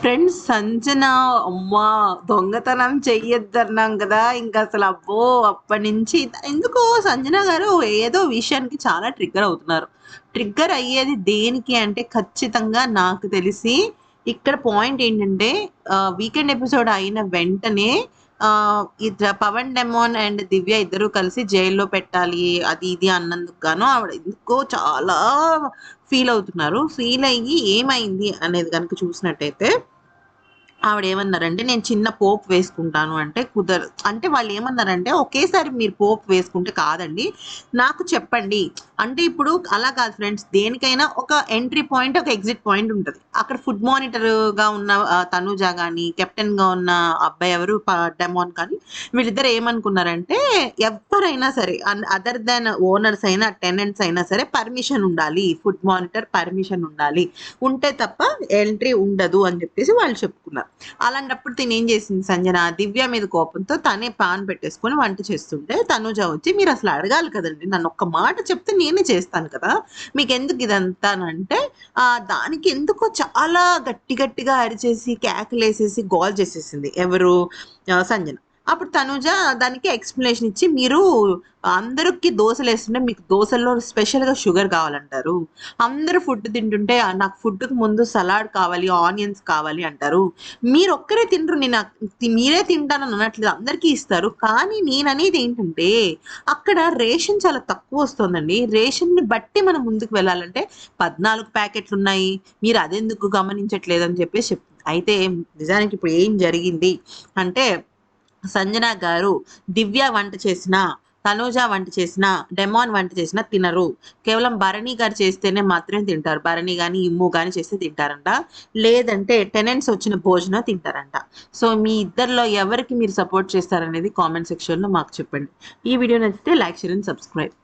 Friends Sanjana అమ్మా దొంగతనం చెయ్యొద్దన్నాం కదా ఇంకా అసలు అబ్బో అప్పటి నుంచి ఎందుకో సంజన గారు ఏదో విషయానికి చాలా ట్రిగ్గర్ అవుతున్నారు. ట్రిగ్గర్ అయ్యేది దేనికి అంటే ఖచ్చితంగా నాకు తెలిసి ఇక్కడ పాయింట్ ఏంటంటే వీకెండ్ ఎపిసోడ్ అయిన వెంటనే ఇద్దరు పవన్ డెమోన్ అండ్ దివ్య ఇద్దరు కలిసి జైల్లో పెట్టాలి అది ఇది అన్నందుకు గాను ఆవిడ ఎందుకో చాలా ఫీల్ అవుతున్నారు. ఫీల్ అయ్యి ఏమైంది అనేది కనుక చూసినట్టయితే ఆవిడేమన్నారంటే, "నేను చిన్న పోపు వేసుకుంటాను" అంటే అంటే వాళ్ళేమన్నారంటే, "ఒకేసారి మీరు పోపు వేసుకుంటే కాదండి. నాకు చెప్పండి." అంటే ఇప్పుడు అలా కాదు ఫ్రెండ్స్. దేనికైనా ఒక ఎంట్రీ పాయింట్, ఒక ఎగ్జిట్ పాయింట్ ఉంటది. అక్కడ ఫుడ్ మానిటర్‌గా ఉన్న తనూజ గాని, కెప్టెన్‌గా ఉన్న అబ్బాయి ఎవరు డెమోన్ కానీ వీళ్ళిద్దరు ఏమనుకున్నారంటే, ఎవ్వరైనా సరే అదర్ దాన్ ఓనర్స్ అయినా, టెనెంట్స్ అయినా సరే పర్మిషన్ ఉండాలి. ఫుడ్ మానిటర్ పర్మిషన్ ఉండాలి. ఉంటే తప్ప ఎంట్రీ ఉండదు అని చెప్పేసి వాళ్ళు చెప్పుకున్నారు. అలాంటప్పుడు తినేం చేసింది సంజన, దివ్య మీద కోపంతో తనే పాన్ పెట్టేసుకొని వంట చేస్తుంటే తనుజ వచ్చి, మీరు అసలు అడగాలి కదండి, నన్ను ఒక్క మాట చెప్తే నేనే చేస్తాను కదా, మీకెందుకు ఇదంతా అంటే దానికి ఎందుకో చాలా గట్టి గట్టిగా అరిచేసి కేకలేసేసి గోల్ చేసేసింది ఎవరు, సంజన. అప్పుడు తనుజ దానికి ఎక్స్ప్లెనేషన్ ఇచ్చి, మీరు అందరికి దోశలు వేస్తుంటే మీకు దోశల్లో స్పెషల్గా షుగర్ కావాలంటారు, అందరూ ఫుడ్ తింటుంటే నాకు ఫుడ్కి ముందు సలాడ్ కావాలి, ఆనియన్స్ కావాలి అంటారు, మీరొక్కరే తినరు, మీరే తింటానని అనట్లేదు, అందరికీ ఇస్తారు. కానీ నేననేది ఏంటంటే, అక్కడ రేషన్ చాలా తక్కువొస్తోందండి. రేషన్‌ని బట్టి మనం ముందుకు వెళ్ళాలంటే 14 ప్యాకెట్లున్నాయి. మీరు అదెందుకు గమనించట్లేదని చెప్పేసి చెప్తుంది. అయితే నిజానికి ఇప్పుడు ఏం జరిగింది అంటే, సంజన గారు దివ్య వంట చేసినా, తనూజ వంట చేసినా, డెమాన్ వంట చేసినా తినరు. కేవలం భరణి గారు చేస్తేనే మాత్రమే తింటారు. భరణి గాని, ఇమ్ము గాని చేస్తే తింటారంట. లేదంటే టెనెంట్స్ వచ్చిన భోజనం తింటారంట. సో, మీ ఇద్దరిలో ఎవరికి మీరు సపోర్ట్ చేస్తారనేది కామెంట్ సెక్షన్‌లో మాకు చెప్పండి. ఈ వీడియో నచ్చితే లైక్, షేర్ అండ్ సబ్స్క్రైబ్.